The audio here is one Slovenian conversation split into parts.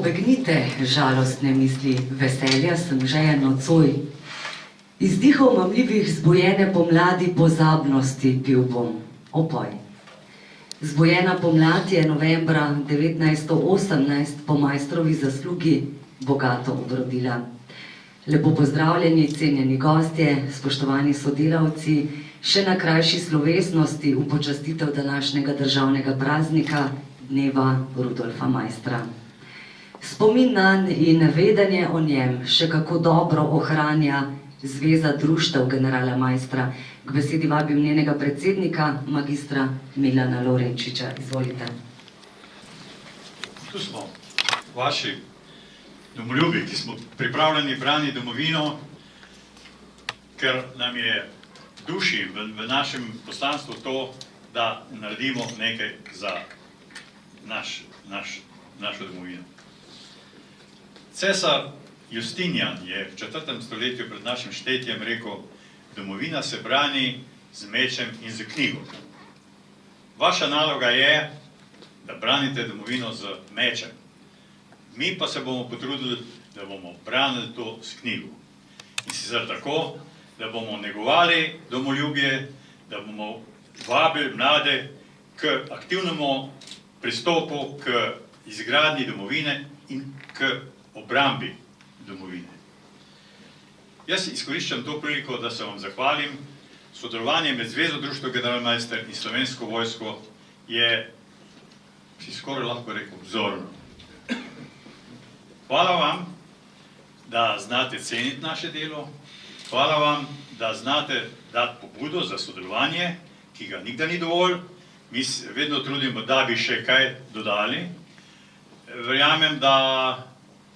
Pobegnite žalostne misli, veselja sem žejen nocoj. Iz dihov mamljivih zbujene pomladi pozabnosti pil bom opoj. Zbujena pomlad je novembra 1918 po majstrovi zaslugi bogato obrodila. Lepo pozdravljeni, cenjeni gostje, spoštovani sodelavci, še na krajši slovesnosti v počastitev današnjega državnega praznika, dneva Rudolfa Maistra. Spomin nanj in vedenje o njem še kako dobro ohranja Zveza društev generala Maistra. K besedi vabim njenega predsednika, magistra Milana Lovrenčiča. Izvolite. Tu smo, vaši domoljubi, ki smo pripravljeni braniti domovino, ker nam je duši v našem poslanstvu to, da naredimo nekaj za našo domovino. Cesar Justinijan je v 4. stoletju pred našim štetjem rekel: domovina se brani z mečem in z knjigo. Vaša naloga je, da branite domovino z mečem. Mi pa se bomo potrudili, da bomo branili to s knjigo. In sicer tako, da bomo negovali domoljubje, da bomo vabili mlade k aktivnemu pristopu k izgradnji domovine in k obrambi domovine. Jaz izkoriščam to priliko, da se vam zahvalim. Sodelovanje med Zvezo društev generala Maistra in Slovensko vojsko je, si skoraj lahko rekel, vzorno. Hvala vam, da znate ceniti naše delo. Hvala vam, da znate dati pobudo za sodelovanje, ki ga nikdar ni dovolj. Mi se vedno trudimo, da bi še kaj dodali. Verjamem, da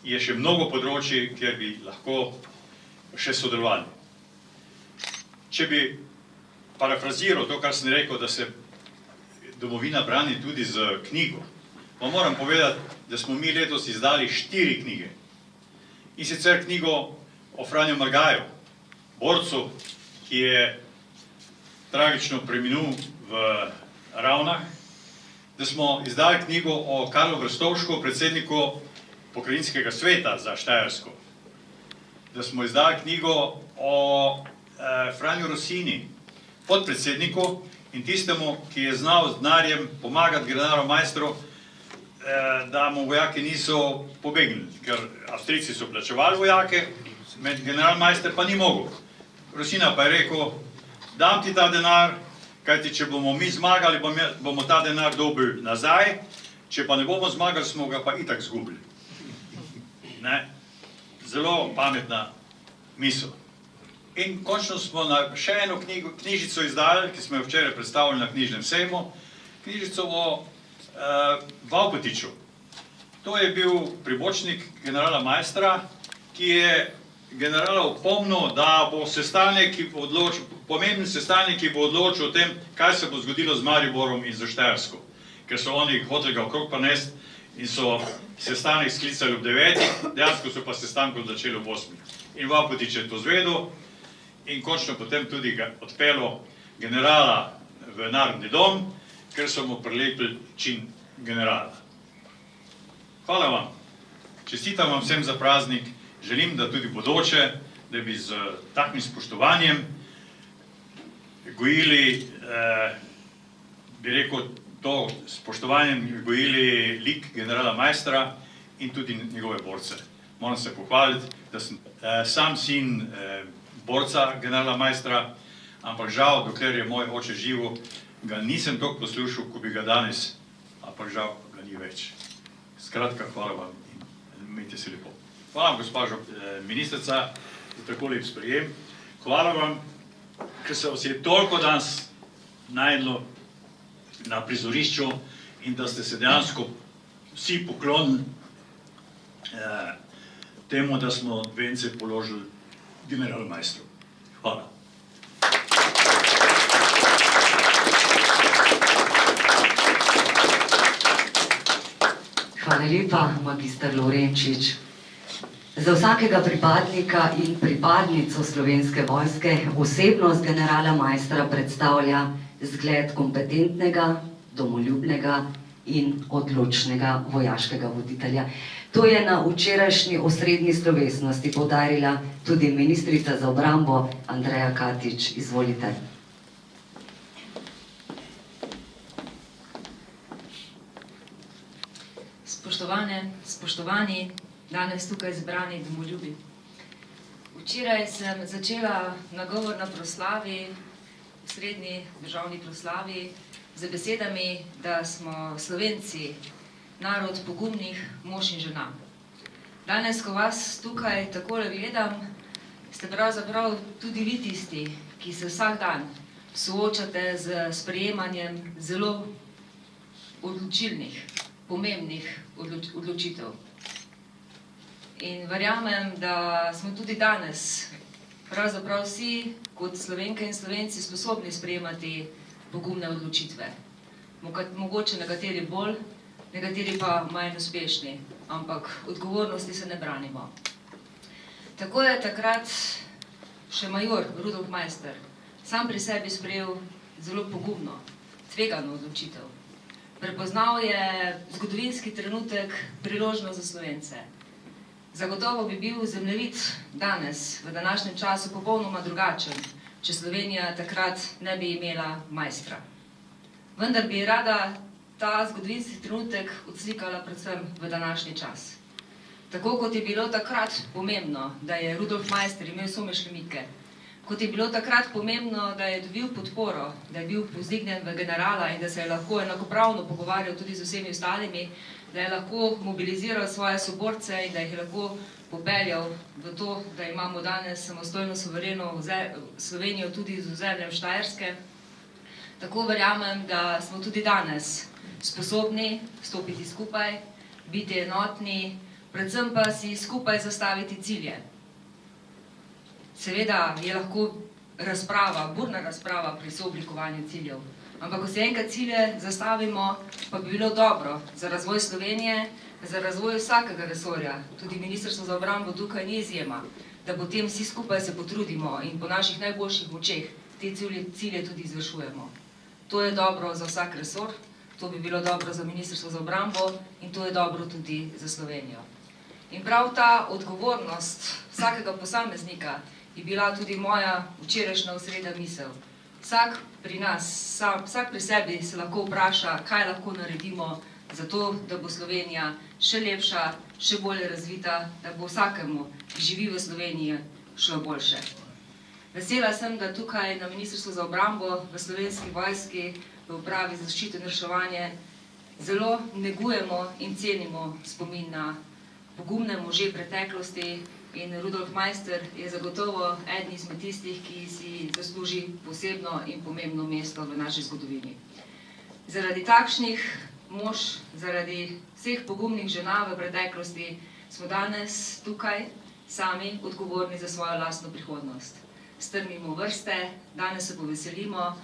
je še mnogo področji, kjer bi lahko še sodelovali. Če bi parafraziral to, kar sem rekel, da se domovina brani tudi z knjigo, vam moram povedati, da smo mi letos izdali 4 knjige. In sicer knjigo o Franju Margaju, borcu, ki je tragično preminul v Ravnah, da smo izdali knjigo o Karlu Brstovšku, predsedniku pokrajinskega sveta za Štajersko, da smo izdali knjigo o Franju Rosini, podpredsedniku in tistemu, ki je znal z denarjem pomagati generalu Maistru, da mu vojaki niso pobegnili, ker Avstrijci so plačevali vojake, general Maister pa ni mogel. Rosina pa je rekel: dam ti ta denar, kajti če bomo mi zmagali, bomo ta denar dobili nazaj, če pa ne bomo zmagali, smo ga pa itak zgubili. Zelo pametna misel. In končno smo še eno knjižico izdali, ki smo jo včeraj predstavili na knjižnem sejmu, knjižico o Vavpetiču. To je bil pribočnik generala Maistra, ki je generala opomnil, da bo pomemben sestanek, ki bo odločil o tem, kaj se bo zgodilo z Mariborom in z Štajersko. Ker so oni hoteli ga okrog prinesti in so sestanek sklicali ob 9, dejansko so pa sestankov začeli ob 8. In Vavpetič je to zvedel in končno potem tudi ga odpeljal generala v Narodni dom, ker so mu prilepili čin generala. Hvala vam. Čestitam vam vsem za praznik. Želim, da tudi bodoče, da bi z takim spoštovanjem gojili, bi rekel, to spoštovanjem gojili lik generala Maistra in tudi njegove borce. Moram se pohvaliti, da sem sam sin borca generala Maistra, ampak žal, dokler je moj oče živel, ga nisem toliko poslušal, ko bi ga danes, ampak žal ga ni več. Skratka, hvala vam in imejte se lepo. Hvala vam, gospa ministrica, za tako lep sprejem. Hvala vam, ker se vas je toliko danes najdlo na prizorišču in da ste se dejansko vsi poklonili temu, da smo vence položili generalu Maistru. Hvala. Hvala lepa, magister Lovrenčič. Za vsakega pripadnika in pripadnico Slovenske vojske osebnost generala Maistra predstavlja zgled kompetentnega, domoljubnega in odločnega vojaškega voditelja. To je na včerajšnji osrednji slovesnosti poudarila tudi ministrica za obrambo Andreja Katič. Izvolite. Spoštovane, spoštovani, danes tukaj zbrani domoljubi. Včeraj sem začela nagovor na proslavi, srednji državni proslavi, z besedami, da smo Slovenci narod pogumnih mož in žena. Danes, ko vas tukaj takole gledam, ste pravzaprav tudi vi tisti, ki se vsak dan soočate z sprejemanjem zelo odločilnih, pomembnih odločitev. In verjamem, da smo tudi danes pravzaprav vsi kot Slovenke in Slovenci sposobni sprejemati pogumne odločitve. Mogoče nekateri bolj, nekateri pa manj uspešni, ampak odgovornosti se ne branimo. Tako je takrat še major Rudolf Maister sam pri sebi sprejel zelo pogumno, tvegano odločitev. Prepoznal je zgodovinski trenutek, priložnost za Slovence. Zagotovo bi bil zemljevid danes, v današnjem času, popolnoma drugačen, če Slovenija takrat ne bi imela Maistra. Vendar bi rada ta zgodovinski trenutek odslikala predvsem v današnji čas. Tako kot je bilo takrat pomembno, da je Rudolf Maister imel somišljenike, kot je bilo takrat pomembno, da je dobil podporo, da je bil povzdignjen v generala in da se je lahko enakopravno pogovarjal tudi z vsemi ostalimi, da je lahko mobiliziral svoje soborce in da jih je lahko popeljal v to, da imamo danes samostojno suvereno Slovenijo tudi z ozemljem Štajerske. Tako verjamem, da smo tudi danes sposobni stopiti skupaj, biti enotni, predvsem pa si skupaj zastaviti cilje. Seveda je lahko razprava, burna razprava pri sooblikovanju ciljev, ampak ko si enkrat cilje zastavimo, pa bi bilo dobro za razvoj Slovenije, za razvoj vsakega resorja, tudi Ministrstvo za obrambo tukaj ni izjema, da potem vsi skupaj se potrudimo in po naših najboljših močeh te cilje tudi izvršujemo. To je dobro za vsak resor, to bi bilo dobro za Ministrstvo za obrambo in to je dobro tudi za Slovenijo. In prav ta odgovornost vsakega posameznika je bila tudi moja včerajšnja osrednja misel. Vsak pri nas, vsak pri sebi se lahko vpraša, kaj lahko naredimo za to, da bo Slovenija še lepša, še bolje razvita, da bo vsakemu, ki živi v Sloveniji, šlo boljše. Vesela sem, da tukaj na Ministrstvu za obrambo, v Slovenski vojski, v upravi za zaščito in reševanje zelo negujemo in cenimo spomin na pogumne može preteklosti in Rudolf Maister je zagotovo eden izmed tistih, ki si zasluži posebno in pomembno mesto v naši zgodovini. Zaradi takšnih mož, zaradi vseh pogumnih žena v preteklosti smo danes tukaj sami odgovorni za svojo lastno prihodnost. Strmimo vrste, danes se poveselimo,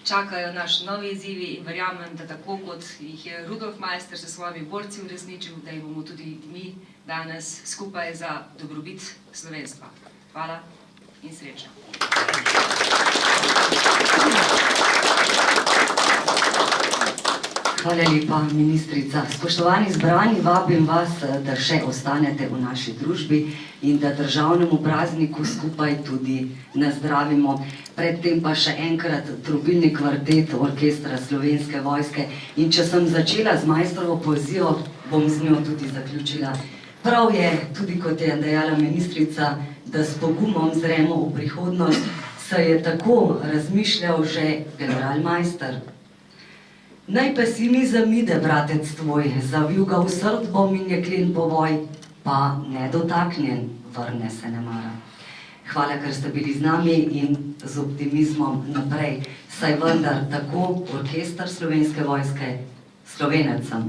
čakajo naš novi izzivi in verjamem, da tako kot jih je Rudolf Maister s svojimi borci uresničil, da jih bomo tudi mi danes skupaj za dobrobit slovenstva. Hvala in srečno. Hvala lepa, ministrica. Spoštovani zbrani, vabim vas, da še ostanete v naši družbi in da državnemu prazniku skupaj tudi nazdravimo. Predtem pa še enkrat trobilni kvartet orkestra Slovenske vojske. In če sem začela z Maistrovo poezijo, bom z njo tudi zaključila. Prav je, tudi kot je dejala ministrica, da s pogumom zremo v prihodnost, saj je tako razmišljal že general Maister. Naj pesimizem ide, bratec tvoj, zavil ga v srd bom in jeklen povoj, pa nedotaknjen vrne se ne mara. Hvala, ker ste bili z nami in z optimizmom naprej, saj vendar tako orkester Slovenske vojske Slovenec sem.